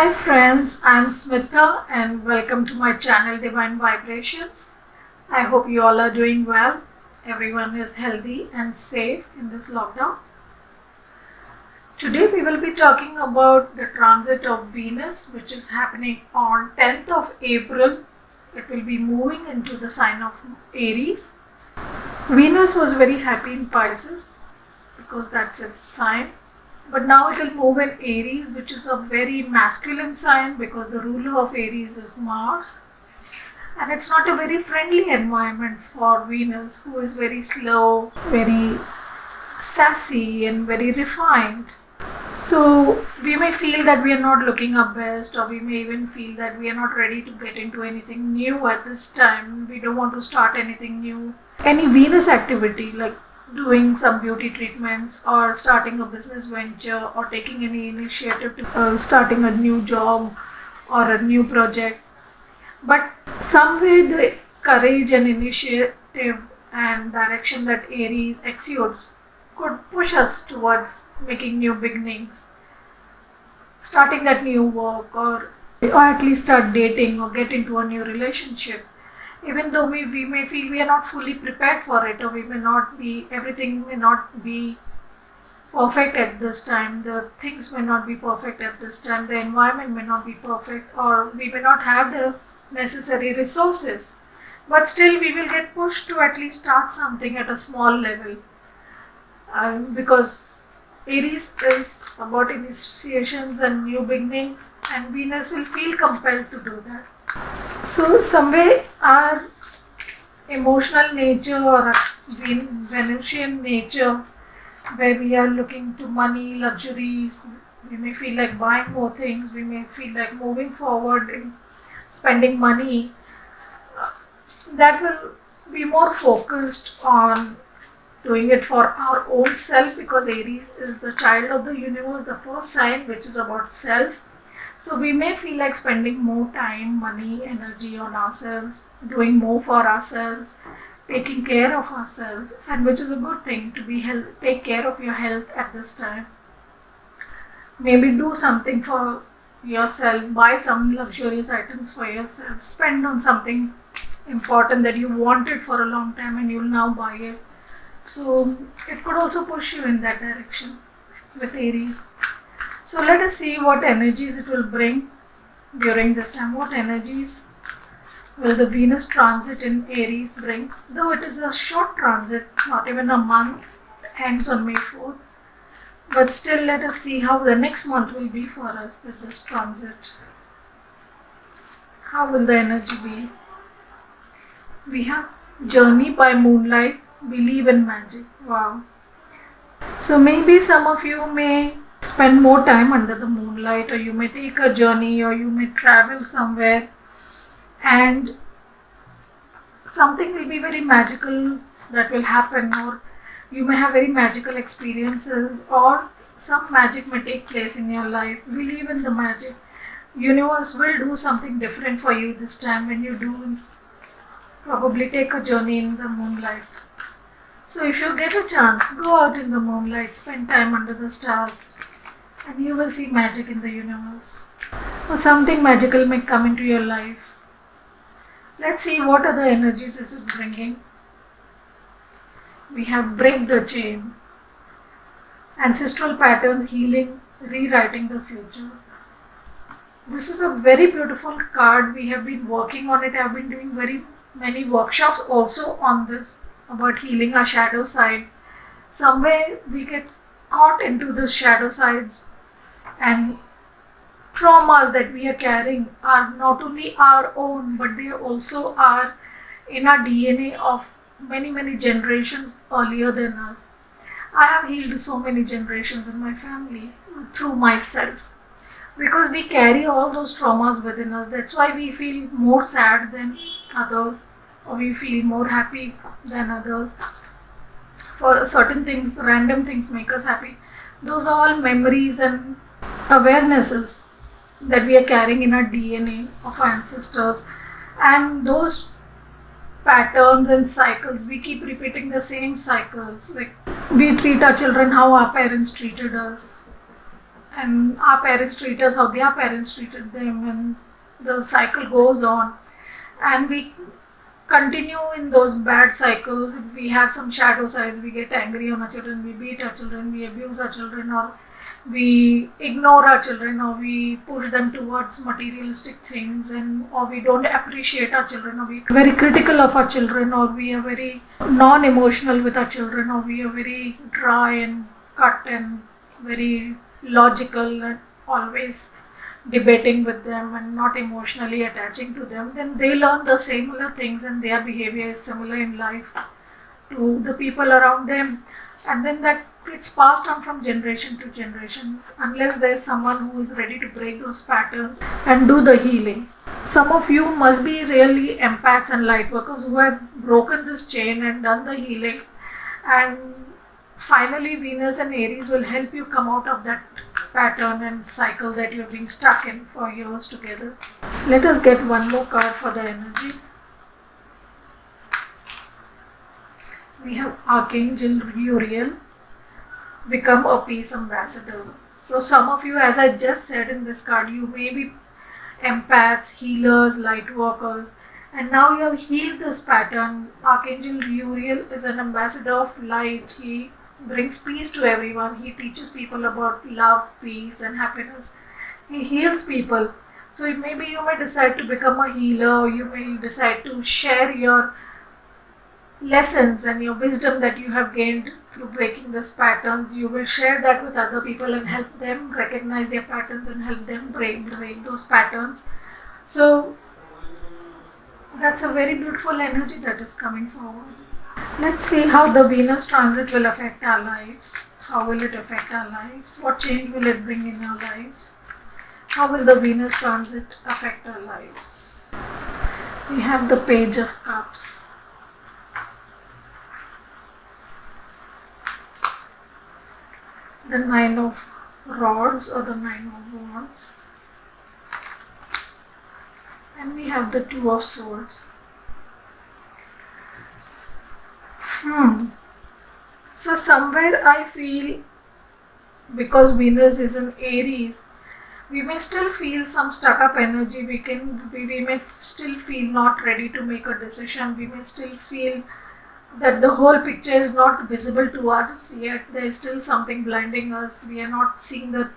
Hi friends, I'm Smita and welcome to my channel Divine Vibrations. I hope you all are doing well. Everyone is healthy and safe in this lockdown. Today we will be talking about the transit of Venus which is happening on 10th of April. It will be moving into the sign of Aries. Venus was very happy in Pisces because that's its sign. But now it will move in Aries, which is a very masculine sign because the ruler of Aries is Mars. And it's not a very friendly environment for Venus, who is very slow, very sassy, and very refined. So we may feel that we are not looking our best, or we may even feel that we are not ready to get into anything new at this time. We don't want to start anything new. Any Venus activity like doing some beauty treatments or starting a business venture or taking any initiative to starting a new job or a new project. But some way the courage and initiative and direction that Aries exudes could push us towards making new beginnings, starting that new work or at least start dating or get into a new relationship. Even though we may feel we are not fully prepared for it, or we may not be, everything may not be perfect at this time, the things may not be perfect at this time, the environment may not be perfect, or we may not have the necessary resources. But still, we will get pushed to at least start something at a small level because Aries is about initiations and new beginnings, and Venus will feel compelled to do that. So, somewhere our emotional nature or a Venusian nature, where we are looking to money, luxuries, we may feel like buying more things, we may feel like moving forward and spending money, that will be more focused on doing it for our own self because Aries is the child of the universe, the first sign which is about self. So we may feel like spending more time, money, energy on ourselves, doing more for ourselves, taking care of ourselves, and which is a good thing to be take care of your health at this time. Maybe do something for yourself, buy some luxurious items for yourself, spend on something important that you wanted for a long time and you'll now buy it. So it could also push you in that direction with Aries. So let us see what energies it will bring during this time. What energies will the Venus transit in Aries bring? Though it is a short transit, not even a month, ends on May 4th. But still let us see how the next month will be for us with this transit. How will the energy be? We have Journey by Moonlight, Believe in Magic. Wow. So maybe some of you may spend more time under the moonlight, or you may take a journey, or you may travel somewhere, and something will be very magical that will happen, or you may have very magical experiences, or some magic may take place in your life. Believe in the magic. Universe will do something different for you this time when you do probably take a journey in the moonlight. So if you get a chance, go out in the moonlight, spend time under the stars, and you will see magic in the universe. Or something magical may come into your life. Let's see what other energies is it bringing. We have Break the Chain, Ancestral Patterns Healing, Rewriting the Future. This is a very beautiful card. We have been working on it. I have been doing very many workshops also on this, about healing our shadow side. Somewhere we get caught into the shadow sides, and traumas that we are carrying are not only our own, but they also are in our DNA of many generations earlier than us. I have healed so many generations in my family through myself because we carry all those traumas within us. That's why we feel more sad than others, or we feel more happy than others. For certain things, random things make us happy. Those are all memories and awarenesses that we are carrying in our DNA of our ancestors, and those patterns and cycles, we keep repeating the same cycles. Like we treat our children how our parents treated us, and our parents treat us how their parents treated them, and the cycle goes on, and we continue in those bad cycles. If we have some shadow sides, we get angry on our children, we beat our children, we abuse our children, or we ignore our children, or we push them towards materialistic things, and or we don't appreciate our children, or we are very critical of our children, or we are very non-emotional with our children, or we are very dry and cut and very logical and always debating with them and not emotionally attaching to them, then they learn the similar things and their behavior is similar in life to the people around them, and then that gets passed on from generation to generation unless there is someone who is ready to break those patterns and do the healing. Some of you must be really empaths and light workers who have broken this chain and done the healing, and finally Venus and Aries will help you come out of that pattern and cycle that you're being stuck in for years together. Let us get one more card for the energy. We have Archangel Uriel, become a peace ambassador. So some of you, as I just said in this card, you may be empaths, healers, light workers, and now you have healed this pattern. Archangel Uriel is an ambassador of light. He brings peace to everyone. He teaches people about love, peace, and happiness. He heals people. So maybe you may decide to become a healer, or you may decide to share your lessons and your wisdom that you have gained through breaking these patterns. You will share that with other people and help them recognize their patterns and help them break those patterns. So that's a very beautiful energy that is coming forward. Let's see how the Venus transit will affect our lives. How will it affect our lives? What change will it bring in our lives? How will the Venus transit affect our lives? We have the Page of Cups. The Nine of Rods or the Nine of Wands. And we have the Two of Swords. So somewhere I feel, because Venus is in Aries, we may still feel some stuck up energy. We may still feel not ready to make a decision. We may still feel that the whole picture is not visible to us yet. There is still something blinding us. We are not seeing the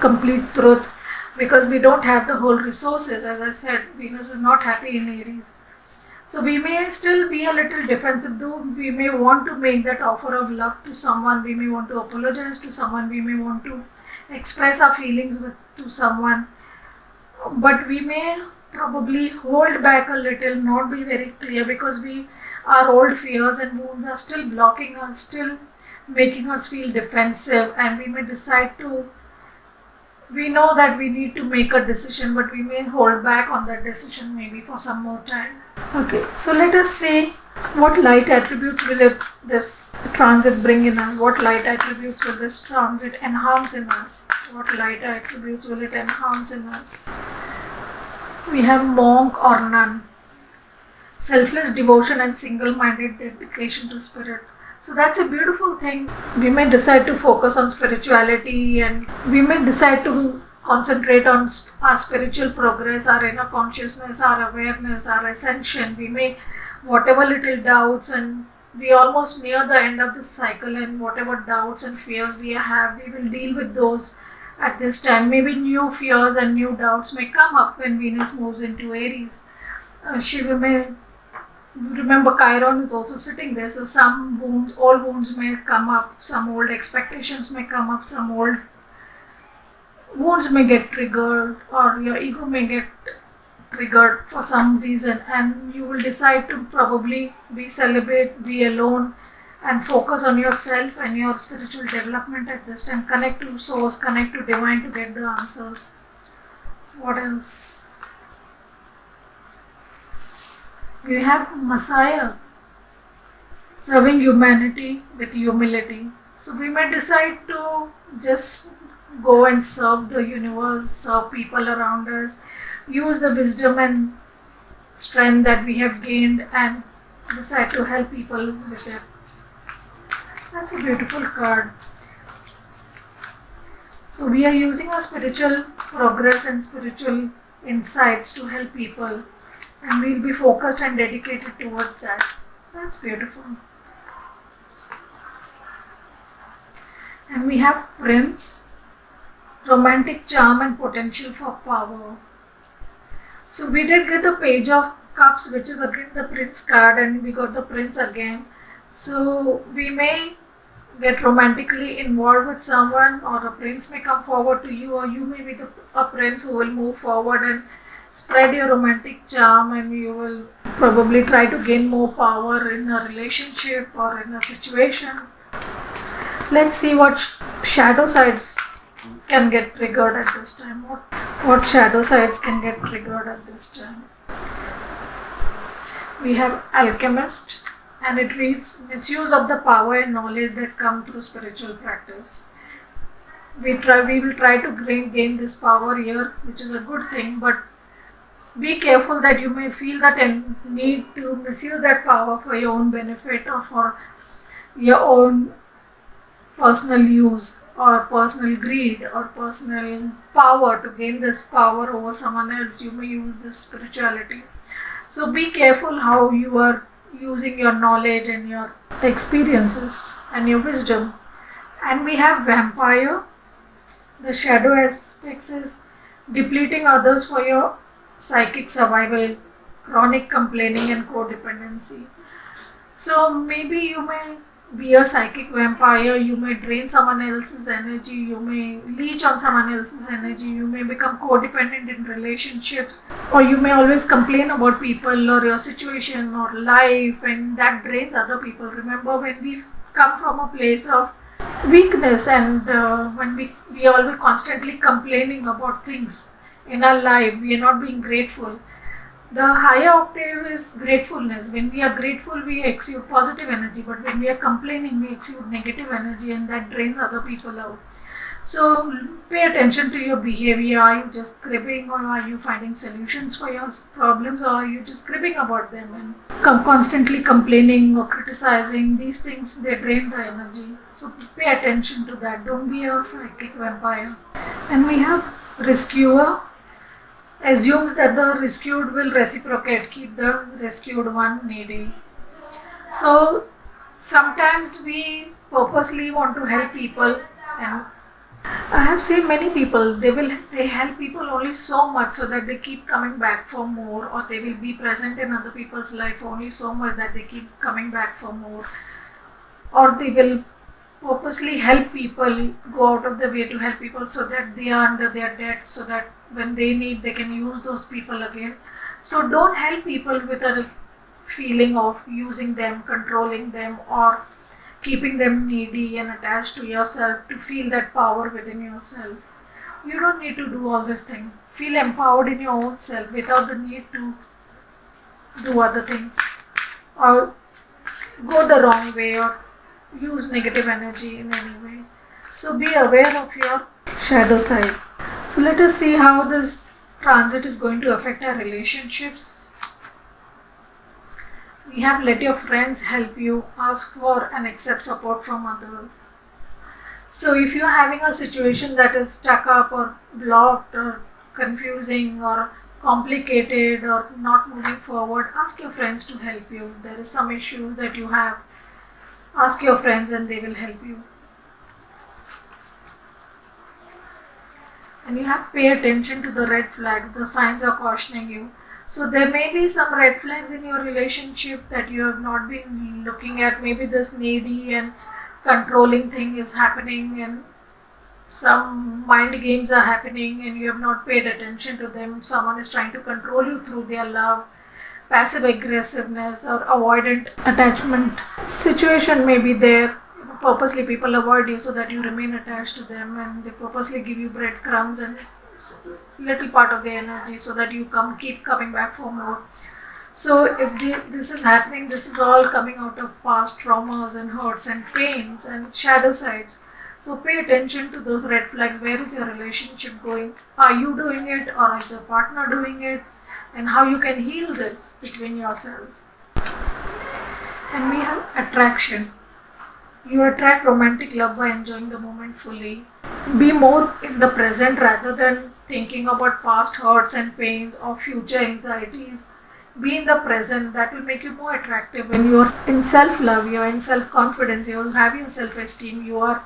complete truth because we don't have the whole resources. As I said, Venus is not happy in Aries. So we may still be a little defensive, though we may want to make that offer of love to someone, we may want to apologize to someone, we may want to express our feelings to someone, but we may probably hold back a little, not be very clear, because our old fears and wounds are still blocking us, still making us feel defensive, and we may decide to, we know that we need to make a decision, but we may hold back on that decision maybe for some more time. Okay, so let us see what light attributes will this transit bring in us. What light attributes will this transit enhance in us? What light attributes will it enhance in us? We have monk or nun. Selfless devotion and single-minded dedication to spirit. So that's a beautiful thing. We may decide to focus on spirituality, and we may decide to concentrate on our spiritual progress, our inner consciousness, our awareness, our ascension. We may, whatever little doubts, and we are almost near the end of this cycle, and whatever doubts and fears we have, we will deal with those at this time. Maybe new fears and new doubts may come up when Venus moves into Aries. Shiva may remember Chiron is also sitting there, so some wounds, old wounds may come up, some old expectations may come up, some old wounds may get triggered, or your ego may get triggered for some reason, and you will decide to probably be celibate, be alone, and focus on yourself and your spiritual development at this time. Connect to source, connect to divine to get the answers. What else? You have Messiah, serving humanity with humility. So we may decide to just go and serve the universe, serve people around us, use the wisdom and strength that we have gained, and decide to help people with it. That's a beautiful card. So we are using our spiritual progress and spiritual insights to help people, and we'll be focused and dedicated towards that. That's beautiful. And we have Prince, romantic charm and potential for power. So we did get the Page of Cups, which is again the Prince card, and we got the Prince again. So we may get romantically involved with someone, or a prince may come forward to you, or you may be a prince who will move forward and spread your romantic charm, and you will probably try to gain more power in a relationship or in a situation. Let's see what shadow sides can get triggered at this time. What shadow sides can get triggered at this time? We have Alchemist, and it reads misuse of the power and knowledge that come through spiritual practice. We will try to gain this power here, which is a good thing, but be careful that you may feel that need to misuse that power for your own benefit or for your own personal use or personal greed or personal power. To gain this power over someone else, you may use this spirituality. So be careful how you are using your knowledge and your experiences and your wisdom. And we have Vampire. The shadow aspects is depleting others for your psychic survival, chronic complaining and codependency. So maybe you may be a psychic vampire, you may drain someone else's energy, you may leech on someone else's energy, you may become codependent in relationships, or you may always complain about people or your situation or life, and that drains other people. Remember, when we come from a place of weakness and when we are always constantly complaining about things in our life, we are not being grateful. The higher octave is gratefulness. When we are grateful, we exude positive energy, but when we are complaining, we exude negative energy, and that drains other people out. So pay attention to your behavior. Are you just cribbing, or are you finding solutions for your problems, or are you just cribbing about them and constantly complaining or criticizing? These things, they drain the energy. So pay attention to that. Don't be a psychic vampire. And we have Rescuer. Assumes that the rescued will reciprocate, keep the rescued one needy. So sometimes we purposely want to help people, and I have seen many people, they help people only so much so that they keep coming back for more, or they will be present in other people's life only so much that they keep coming back for more, or they will purposely help people, go out of the way to help people so that they are under their debt, so that when they need, they can use those people again. So don't help people with a feeling of using them, controlling them, or keeping them needy and attached to yourself to feel that power within yourself. You don't need to do all this thing. Feel empowered in your own self without the need to do other things or go the wrong way or use negative energy in any way. So be aware of your shadow side. So let us see how this transit is going to affect our relationships. We have let your friends help you, ask for and accept support from others. So if you are having a situation that is stuck up or blocked or confusing or complicated or not moving forward, ask your friends to help you. If there is some issues that you have, ask your friends and they will help you. And you have to pay attention to the red flags. The signs are cautioning you. So there may be some red flags in your relationship that you have not been looking at. Maybe this needy and controlling thing is happening, and some mind games are happening and you have not paid attention to them. Someone is trying to control you through their love, passive aggressiveness or avoidant attachment situation may be there. Purposely people avoid you so that you remain attached to them, and they purposely give you breadcrumbs and little part of their energy so that you keep coming back for more. So if this is happening, this is all coming out of past traumas and hurts and pains and shadow sides. So pay attention to those red flags. Where is your relationship going? Are you doing it, or is your partner doing it? And how you can heal this between yourselves. And we have attraction. You attract romantic love by enjoying the moment fully. Be more in the present rather than thinking about past hurts and pains or future anxieties. Be in the present. That will make you more attractive. When you are in self love, you are in self confidence, you have your self esteem, you are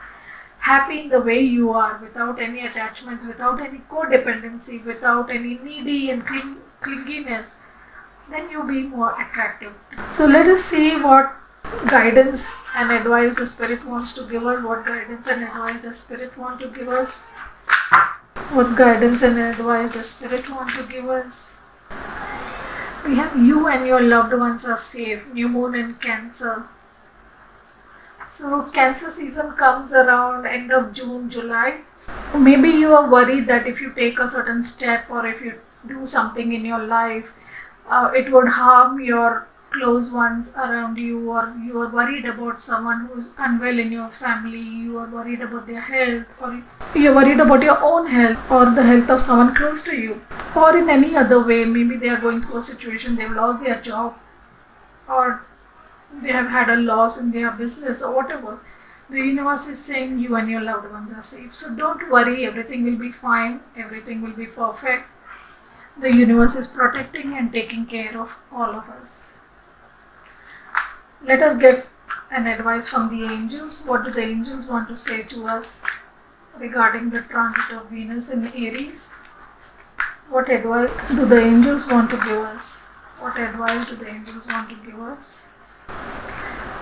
happy in the way you are without any attachments, without any codependency, without any needy and clinginess, then you'll be more attractive. So let us see what guidance and advice the spirit wants to give us. What guidance and advice the spirit want to give us. What guidance and advice the spirit want to give us. We have you and your loved ones are safe. New moon in Cancer. So Cancer season comes around end of June, July. Maybe you are worried that if you take a certain step or if you do something in your life, it would harm your close ones around you, or you are worried about someone who's unwell in your family, you are worried about their health, or you're worried about your own health or the health of someone close to you, or in any other way. Maybe they are going through a situation, they've lost their job, or they have had a loss in their business, or whatever. The universe is saying you and your loved ones are safe. So don't worry, everything will be fine, everything will be perfect. The universe is protecting and taking care of all of us. Let us get an advice from the angels. What do the angels want to say to us regarding the transit of Venus in Aries? What advice do the angels want to give us? What advice do the angels want to give us?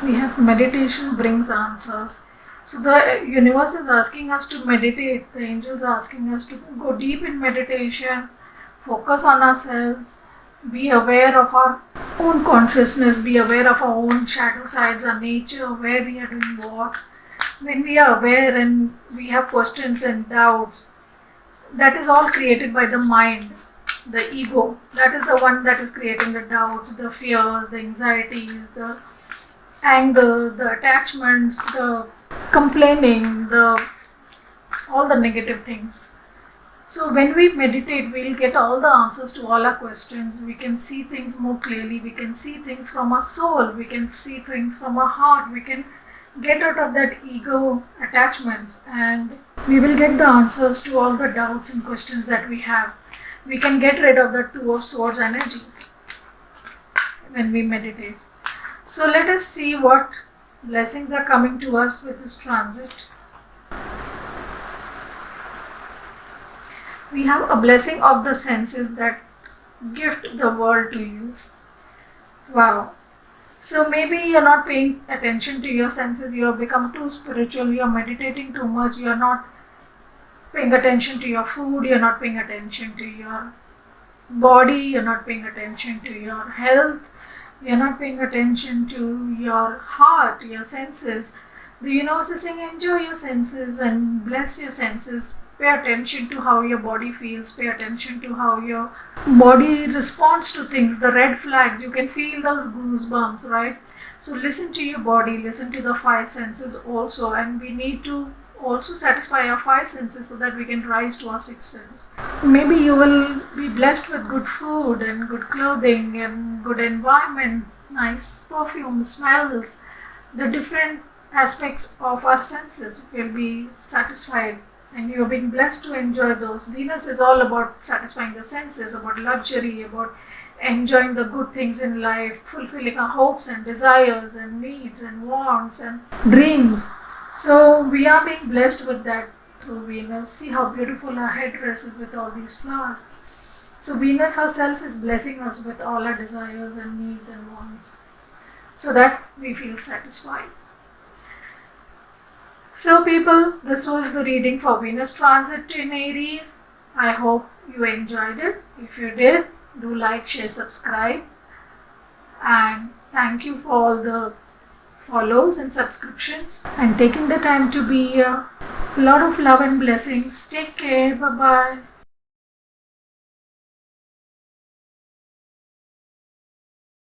We have meditation brings answers. So the universe is asking us to meditate. The angels are asking us to go deep in meditation, focus on ourselves, be aware of our own consciousness, be aware of our own shadow sides, our nature, where we are doing what. When we are aware and we have questions and doubts, that is all created by the mind, the ego. That is the one that is creating the doubts, the fears, the anxieties, the anger, the attachments, the complaining, all the negative things. So when we meditate, we'll get all the answers to all our questions. We can see things more clearly. We can see things from our soul. We can see things from our heart. We can get out of that ego attachments, and we will get the answers to all the doubts and questions that we have. We can get rid of the Two of Swords energy when we meditate. So let us see what blessings are coming to us with this transit. We have a blessing of the senses that gift the world to you. Wow. So maybe you're not paying attention to your senses, you have become too spiritual, you're meditating too much, you're not paying attention to your food, you're not paying attention to your body, you're not paying attention to your health, you're not paying attention to your heart, your senses. The universe is saying enjoy your senses and bless your senses. Pay attention to how your body feels. Pay attention to how your body responds to things. The red flags, you can feel those goosebumps, right? So listen to your body, listen to the five senses also. And we need to also satisfy our five senses so that we can rise to our sixth sense. Maybe you will be blessed with good food and good clothing and good environment, nice perfume, smells. The different aspects of our senses will be satisfied. And you are being blessed to enjoy those. Venus is all about satisfying the senses, about luxury, about enjoying the good things in life, fulfilling our hopes and desires and needs and wants and dreams. So we are being blessed with that through Venus. See how beautiful her headdress is with all these flowers. So Venus herself is blessing us with all our desires and needs and wants, so that we feel satisfied. So people, this was the reading for Venus transit in Aries. I hope you enjoyed it. If you did, do like, share, subscribe. And thank you for all the follows and subscriptions and taking the time to be here. A lot of love and blessings. Take care. Bye-bye.